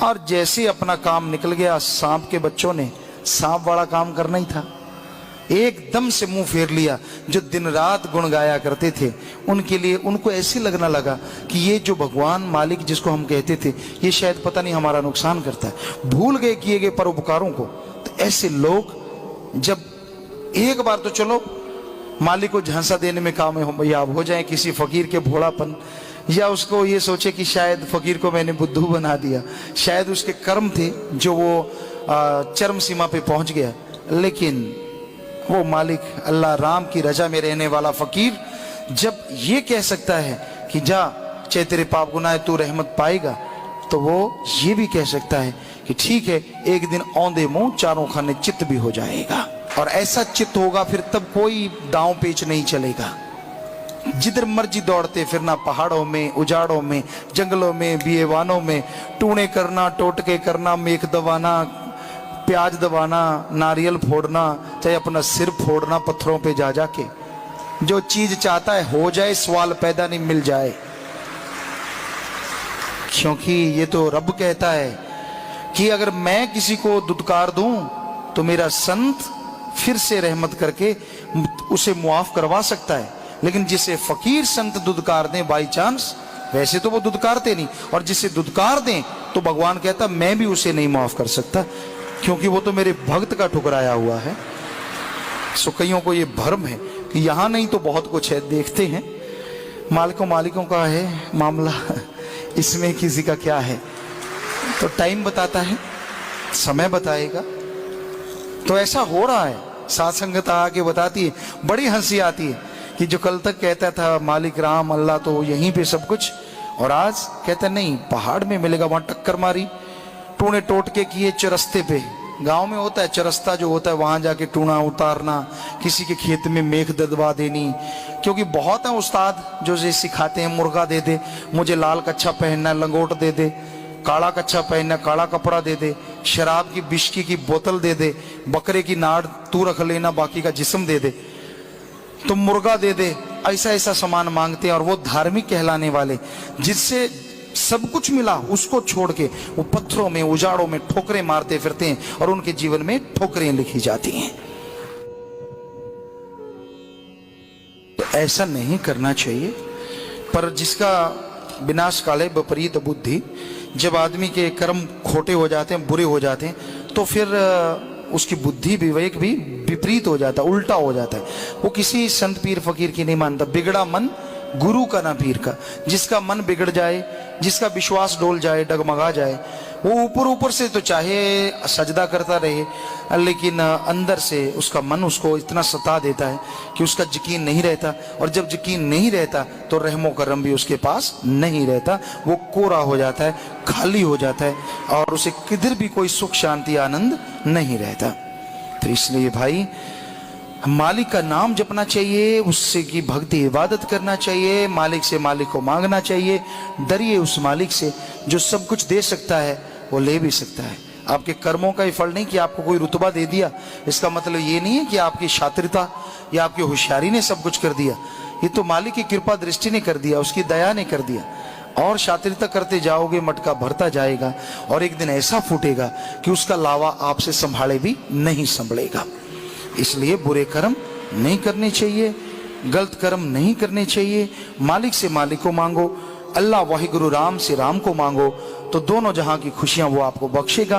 और जैसे अपना काम निकल गया, सांप के बच्चों ने सांप वाला काम करना ही था, एकदम से मुंह फेर लिया। जो दिन रात गुण गाया करते थे उनके लिए, उनको ऐसे लगने लगा कि ये जो भगवान मालिक जिसको हम कहते थे, ये शायद पता नहीं हमारा नुकसान करता है। भूल गए किए गए परोपकारों को। तो ऐसे लोग जब एक बार तो चलो मालिक को झांसा देने में कामयाब हो जाए, किसी फकीर के भोलापन, या उसको ये सोचे कि शायद फकीर को मैंने बुद्धू बना दिया, शायद उसके कर्म थे जो वो चरम सीमा पे पहुंच गया। लेकिन वो मालिक अल्लाह राम की रजा में रहने वाला फकीर जब ये कह सकता है कि जा चाहे तेरे पाप गुनाह तू रहमत पाएगा, तो वो ये भी कह सकता है कि ठीक है, एक दिन औंधे मुंह चारों खाने चित्त भी हो जाएगा। और ऐसा चित्त होगा फिर तब कोई दांव पेच नहीं चलेगा। जिधर मर्जी दौड़ते फिरना, पहाड़ों में, उजाड़ों में, जंगलों में, बिएवानों में, टूणे करना, टोटके करना, मेख दबाना, प्याज दबाना, नारियल फोड़ना, चाहे अपना सिर फोड़ना पत्थरों पे जा जाके। जो चीज चाहता है हो जाए, सवाल पैदा नहीं मिल जाए। क्योंकि ये तो रब कहता है कि अगर मैं किसी को दुत्कार दूं तो मेरा संत फिर से रहमत करके उसे मुआफ करवा सकता है। लेकिन जिसे फकीर संत दुदकार दें बाई चांस, वैसे तो वो दुदकारते नहीं, और जिसे दुदकार दें तो भगवान कहता मैं भी उसे नहीं माफ कर सकता, क्योंकि वो तो मेरे भक्त का ठुकराया हुआ है। सो कईयों को ये भ्रम है कि यहां नहीं तो बहुत कुछ है। देखते हैं मालिकों का है मामला, इसमें किसी का क्या है तो टाइम बताता है, समय बताएगा। तो ऐसा हो रहा है, साथ संगत आके बताती है, बड़ी हंसी आती है कि जो कल तक कहता था मालिक राम अल्लाह तो यहीं पे सब कुछ, और आज कहता नहीं पहाड़ में मिलेगा, वहां टक्कर मारी, टूने टोटके किए चरस्ते पे। गांव में होता है चरस्ता जो होता है, वहां जाके टूना उतारना, किसी के खेत में मेख दबवा देनी। क्योंकि बहुत है उस्ताद जो ये सिखाते हैं, मुर्गा दे दे, मुझे लाल कच्छा पहनना है, लंगोट दे दे, काला कच्छा पहनना, काला कपड़ा दे दे, शराब की बिस्की की बोतल दे दे, बकरे की नाड़ तू रख लेना, बाकी का जिस्म दे दे, तो मुर्गा दे दे, ऐसा ऐसा सामान मांगते हैं। और वो धार्मिक कहलाने वाले जिससे सब कुछ मिला उसको छोड़ के वो पत्थरों में, उजाड़ों में ठोकरें मारते फिरते हैं, और उनके जीवन में ठोकरें लिखी जाती हैं। तो ऐसा नहीं करना चाहिए। पर जिसका विनाश काले विपरीत बुद्धि, जब आदमी के कर्म खोटे हो जाते हैं, बुरे हो जाते हैं, तो फिर उसकी बुद्धि विवेक भी विपरीत हो जाता है, उल्टा हो जाता है। वो किसी संत पीर फकीर की नहीं मानता। बिगड़ा मन गुरु का ना पीर का। जिसका मन बिगड़ जाए, जिसका विश्वास डोल जाए, डगमगा जाए, वो ऊपर ऊपर से तो चाहे सजदा करता रहे, लेकिन अंदर से उसका मन उसको इतना सता देता है कि उसका यकीन नहीं रहता। और जब यकीन नहीं रहता तो रहमो करम भी उसके पास नहीं रहता। वो कोरा हो जाता है, खाली हो जाता है, और उसे किधर भी कोई सुख शांति आनंद नहीं रहता। तो इसलिए भाई मालिक का नाम जपना चाहिए, उससे की भक्ति इबादत करना चाहिए, मालिक से मालिक को मांगना चाहिए। डरिए उस मालिक से जो सब कुछ दे सकता है, वो ले भी सकता है। आपके कर्मों का ही फल नहीं कि आपको कोई रुतबा दे दिया, इसका मतलब ये नहीं है कि आपकी शातिरता या आपकी होशियारी ने सब कुछ कर दिया। ये तो मालिक की कृपा दृष्टि ने कर दिया, उसकी दया ने कर दिया। और शातिरता करते जाओगे, मटका भरता जाएगा, और एक दिन ऐसा फूटेगा कि उसका लावा आपसे संभाले भी नहीं संभलेगा। इसलिए बुरे कर्म नहीं करने चाहिए, गलत कर्म नहीं करने चाहिए। मालिक से मालिक को मांगो, अल्लाह वाहिगुरु राम से राम को मांगो, तो दोनों जहां की खुशियां वो आपको बख्शेगा।